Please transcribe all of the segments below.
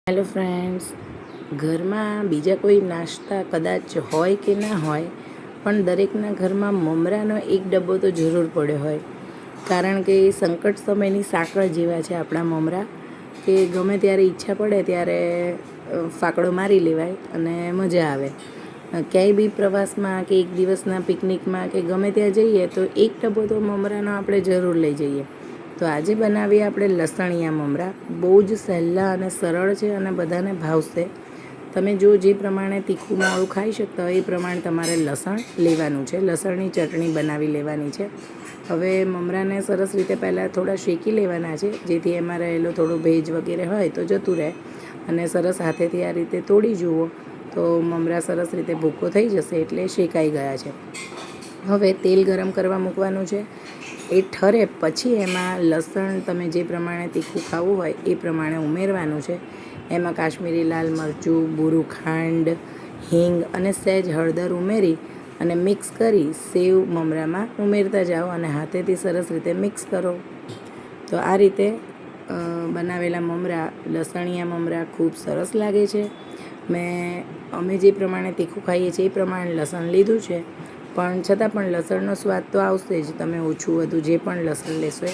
Hello friends, ઘરમાં બીજા કોઈ નાસ્તા કદાચ હોય કે ના હોય, પણ દરેકના ઘરમાં મમરાનો એક ડબ્બો તો જરૂર પડ્યો હોય. કારણ કે સંકટ સમયની સાંકળ જેવા છે આપણા મમરા, કે ગમે ત્યારે ઈચ્છા પડે ત્યારે ફાકડો મારી લેવાય અને મજા આવે. ક્યાંય બી પ્રવાસમાં કે એક દિવસના પિકનિકમાં કે ગમે ત્યાં જઈએ તો એક ડબ્બો તો મમરાનો આપણે જરૂર લઈ જઈએ. તો આજે બનાવીએ આપણે લસણિયા મમરા. બહુ જ સહેલા અને સરળ છે અને બધાને ભાવશે. તમે જો જે પ્રમાણે તીખું મોળું ખાઈ શકતા હોય એ પ્રમાણે તમારે લસણ લેવાનું છે. લસણની ચટણી બનાવી લેવાની છે. હવે મમરાને સરસ રીતે પહેલાં થોડા શેકી લેવાના છે, જેથી એમાં રહેલો થોડો ભેજ વગેરે હોય તો જતું રહે. અને સરસ હાથેથી આ રીતે તોડી જુઓ તો મમરા સરસ રીતે ભૂકો થઈ જશે, એટલે શેકાઈ ગયા છે. હવે તેલ ગરમ કરવા મૂકવાનું છે. એ ઠરે પછી એમાં લસણ તમે જે પ્રમાણે તીખું ખાવું હોય એ પ્રમાણે ઉમેરવાનું છે. એમાં કાશ્મીરી લાલ મરચું, બુરું ખાંડ, હિંગ અને સહેજ હળદર ઉમેરી અને મિક્સ કરી સેવ મમરામાં ઉમેરતા જાઓ અને હાથેથી સરસ રીતે મિક્સ કરો. તો આ રીતે બનાવેલા મમરા, લસણિયા મમરા ખૂબ સરસ લાગે છે. અમે જે પ્રમાણે તીખું ખાઈએ છીએ એ પ્રમાણે લસણ લીધું છે, પણ છતાં પણ લસણનો સ્વાદ તો આવશે જ. તમે ઓછું વધુ જે પણ લસણ લેશો,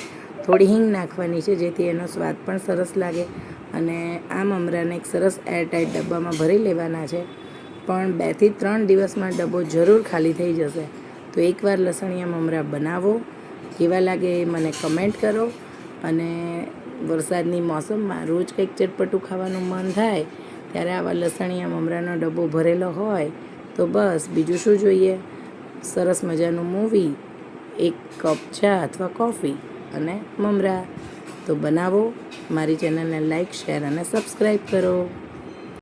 થોડી હિંગ નાખવાની છે જેથી એનો સ્વાદ પણ સરસ લાગે. અને આ મમરાને એક સરસ એરટાઈટ ડબ્બામાં ભરી લેવાના છે. પણ 2 થી 3 દિવસમાં ડબ્બો જરૂર ખાલી થઈ જશે. તો એકવાર લસણિયા મમરા બનાવો, કેવા લાગે એ મને કમેન્ટ કરો. અને વરસાદની મોસમમાં રોજ કંઈક ચટપટું ખાવાનું મન થાય ત્યારે આવા લસણિયા મમરાનો ડબ્બો ભરેલો હોય તો બસ બીજું શું જોઈએ. સરસ મજાનું મૂવી, એક કપ ચા અથવા કોફી અને મમરા. તો બનાવો. મારી ચેનલને લાઈક, શેર અને સબસ્ક્રાઈબ કરો.